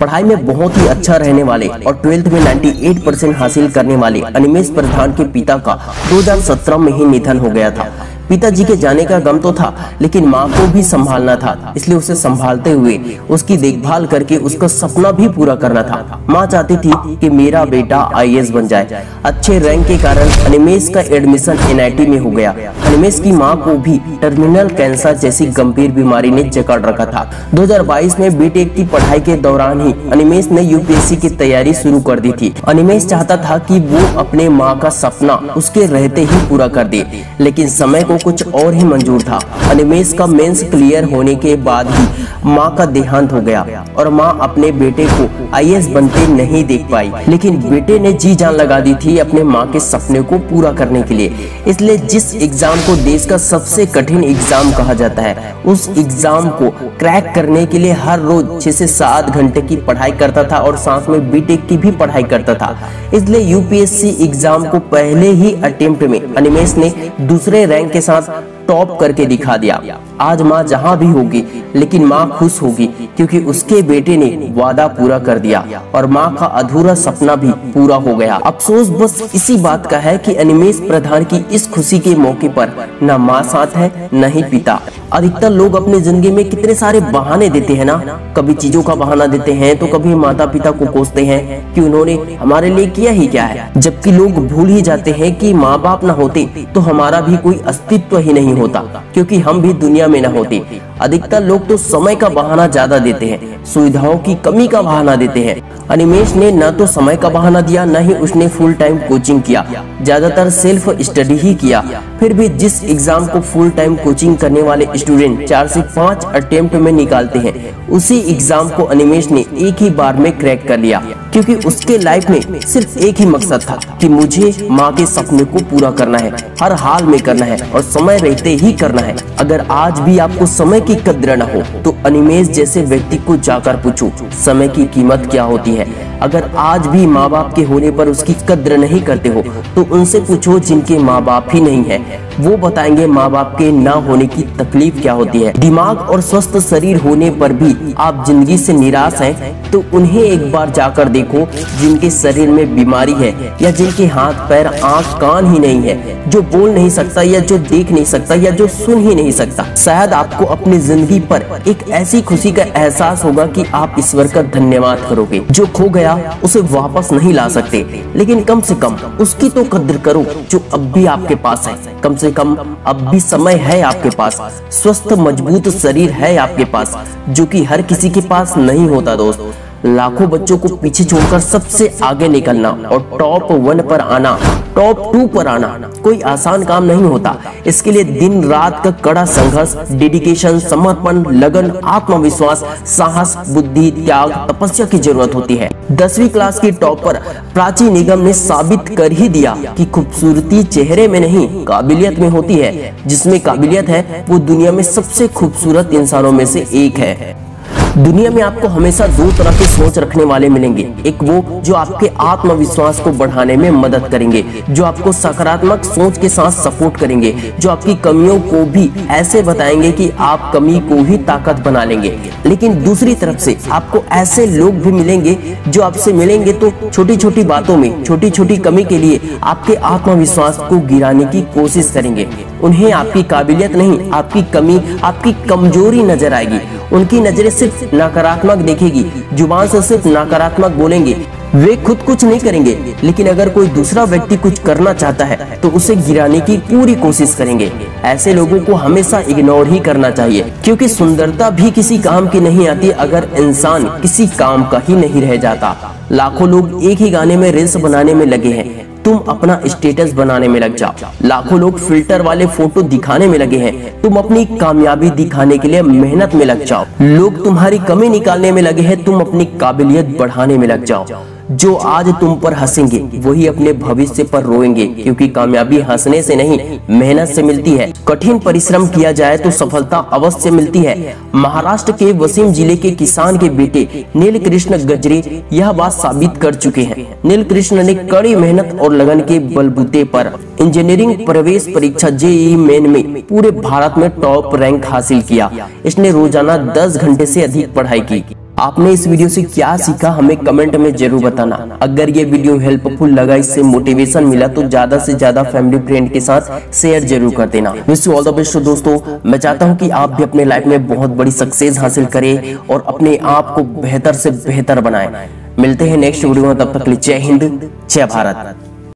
पढ़ाई में बहुत ही अच्छा रहने वाले और 12th में 98% हासिल करने वाले अनिमेष प्रधान के पिता का 2017 में ही निधन हो गया था। पिताजी के जाने का गम तो था, लेकिन माँ को भी संभालना था, इसलिए उसे संभालते हुए उसकी देखभाल करके उसका सपना भी पूरा करना था। माँ चाहती थी कि मेरा बेटा IAS बन जाए। अच्छे रैंक के कारण अनिमेष का एडमिशन NIT में हो गया। अनिमेष की माँ को भी टर्मिनल कैंसर जैसी गंभीर बीमारी ने जकड़ रखा था। 2022 में BTech की पढ़ाई के दौरान ही अनिमेष ने UPSC की तैयारी शुरू कर दी थी। अनिमेष चाहता था कि वो अपने माँ का सपना उसके रहते ही पूरा कर दे, लेकिन समय को कुछ और ही मंजूर था। अनिमेष का मेंस क्लियर होने के बाद ही माँ का देहांत हो गया और माँ अपने बेटे को IAS बनते नहीं देख पाई, लेकिन बेटे ने जी जान लगा दी थी अपने माँ के सपने को पूरा करने के लिए। इसलिए जिस एग्जाम को देश का सबसे कठिन एग्जाम कहा जाता है, उस एग्जाम को क्रैक करने के लिए हर रोज 6 से 7 घंटे की पढ़ाई करता था और साथ में BTech की भी पढ़ाई करता था। इसलिए UPSC एग्जाम को पहले ही अटेम्प्ट में अनिमेष ने दूसरे रैंक के साथ टॉप करके दिखा दिया। आज माँ जहाँ भी होगी, लेकिन माँ खुश होगी क्योंकि उसके बेटे ने वादा पूरा कर दिया और माँ का अधूरा सपना भी पूरा हो गया। अफसोस बस इसी बात का है कि अनिमेष प्रधान की इस खुशी के मौके पर न माँ साथ है न ही पिता। अधिकतर लोग अपनी जिंदगी में कितने सारे बहाने देते हैं ना, कभी चीजों का बहाना देते हैं तो कभी माता पिता को कोसते हैं कि उन्होंने हमारे लिए किया ही क्या है, जबकि लोग भूल ही जाते हैं कि माँ बाप न होते तो हमारा भी कोई अस्तित्व ही नहीं होता, क्योंकि हम भी दुनिया में न होते। अधिकतर लोग तो समय का बहाना ज्यादा देते हैं, सुविधाओं की कमी का बहाना देते हैं। अनिमेष ने न तो समय का बहाना दिया, न ही उसने फुल टाइम कोचिंग किया, ज्यादातर सेल्फ स्टडी ही किया। फिर भी जिस एग्जाम को फुल टाइम कोचिंग करने वाले स्टूडेंट 4 से 5 अटेम्प्ट में निकालते हैं, उसी एग्जाम को अनिमेष ने एक ही बार में क्रैक कर लिया, क्योंकि उसके लाइफ में सिर्फ एक ही मकसद था कि मुझे माँ के सपने को पूरा करना है, हर हाल में करना है और समय रहते ही करना है। अगर आज भी आपको समय की कद्र न हो तो अनिमेष जैसे व्यक्ति को जाकर पूछो समय की कीमत क्या होती है। अगर आज भी माँ बाप के होने पर उसकी कद्र नहीं करते हो तो उनसे पूछो जिनके माँ बाप ही नहीं है, वो बताएंगे माँ बाप के ना होने की तकलीफ क्या होती है। दिमाग और स्वस्थ शरीर होने पर भी आप जिंदगी से निराश हैं तो उन्हें एक बार जाकर देखो जिनके शरीर में बीमारी है या जिनके हाथ पैर आंख कान ही नहीं है, जो बोल नहीं सकता या जो देख नहीं सकता या जो सुन ही नहीं सकता। शायद आपको अपनी जिंदगी पर एक ऐसी खुशी का एहसास होगा कि आप ईश्वर का धन्यवाद करोगे। जो खो गया उसे वापस नहीं ला सकते, लेकिन कम से कम उसकी तो कद्र करो जो अब भी आपके पास है। कम से कम अब भी समय है आपके पास, स्वस्थ मजबूत शरीर है आपके पास, जो कि हर किसी के पास नहीं होता दोस्त। लाखों बच्चों को पीछे छोड़कर सबसे आगे निकलना और टॉप 1 पर आना, टॉप 2 पर आना कोई आसान काम नहीं होता। इसके लिए दिन रात का कड़ा संघर्ष, डेडिकेशन, समर्पण, लगन, आत्मविश्वास, साहस, बुद्धि, त्याग, तपस्या की जरूरत होती है। 10वीं क्लास की टॉपर प्राची निगम ने साबित कर ही दिया कि खूबसूरती चेहरे में नहीं काबिलियत में होती है। जिसमें काबिलियत है वो दुनिया में सबसे खूबसूरत इंसानों में से एक है। दुनिया में आपको हमेशा 2 तरह की सोच रखने वाले मिलेंगे। एक वो जो आपके आत्मविश्वास को बढ़ाने में मदद करेंगे, जो आपको सकारात्मक सोच के साथ सपोर्ट करेंगे, जो आपकी कमियों को भी ऐसे बताएंगे कि आप कमी को ही ताकत बना लेंगे। लेकिन दूसरी तरफ से आपको ऐसे लोग भी मिलेंगे जो आपसे मिलेंगे तो छोटी छोटी बातों में, छोटी छोटी कमी के लिए आपके आत्मविश्वास को गिराने की कोशिश करेंगे। उन्हें आपकी काबिलियत नहीं, आपकी कमी, आपकी कमजोरी नजर आएगी। उनकी नजरें सिर्फ नकारात्मक देखेगी, जुबान से सिर्फ नकारात्मक बोलेंगे। वे खुद कुछ नहीं करेंगे, लेकिन अगर कोई दूसरा व्यक्ति कुछ करना चाहता है तो उसे गिराने की पूरी कोशिश करेंगे। ऐसे लोगों को हमेशा इग्नोर ही करना चाहिए, क्योंकि सुंदरता भी किसी काम की नहीं आती अगर इंसान किसी काम का ही नहीं रह जाता। लाखों लोग एक ही गाने में रील्स बनाने में लगे हैं, तुम अपना स्टेटस बनाने में लग जाओ। लाखों लोग फिल्टर वाले फोटो दिखाने में लगे हैं, तुम अपनी कामयाबी दिखाने के लिए मेहनत में लग जाओ। लोग तुम्हारी कमी निकालने में लगे हैं, तुम अपनी काबिलियत बढ़ाने में लग जाओ। जो आज तुम पर हंसेंगे वही अपने भविष्य पर रोएंगे, क्योंकि कामयाबी हंसने से नहीं मेहनत से मिलती है। कठिन परिश्रम किया जाए तो सफलता अवश्य मिलती है। महाराष्ट्र के वसीम जिले के किसान के बेटे नीलकृष्ण गजरे यह बात साबित कर चुके हैं। नीलकृष्ण ने कड़ी मेहनत और लगन के बलबूते पर इंजीनियरिंग प्रवेश परीक्षा JEE मेन में पूरे भारत में टॉप रैंक हासिल किया। इसने रोजाना 10 घंटे से अधिक पढ़ाई की। आपने इस वीडियो से क्या सीखा हमें कमेंट में जरूर बताना। अगर ये वीडियो हेल्पफुल लगा, इससे मोटिवेशन मिला तो ज्यादा से ज्यादा फैमिली फ्रेंड के साथ शेयर जरूर कर देना। Wish you all the best. दोस्तों, मैं चाहता हूँ कि आप भी अपने लाइफ में बहुत बड़ी सक्सेस हासिल करें और अपने आप को बेहतर से बेहतर बनाएं। मिलते हैं नेक्स्ट वीडियो में, तब तक के लिए जय हिंद, जय भारत।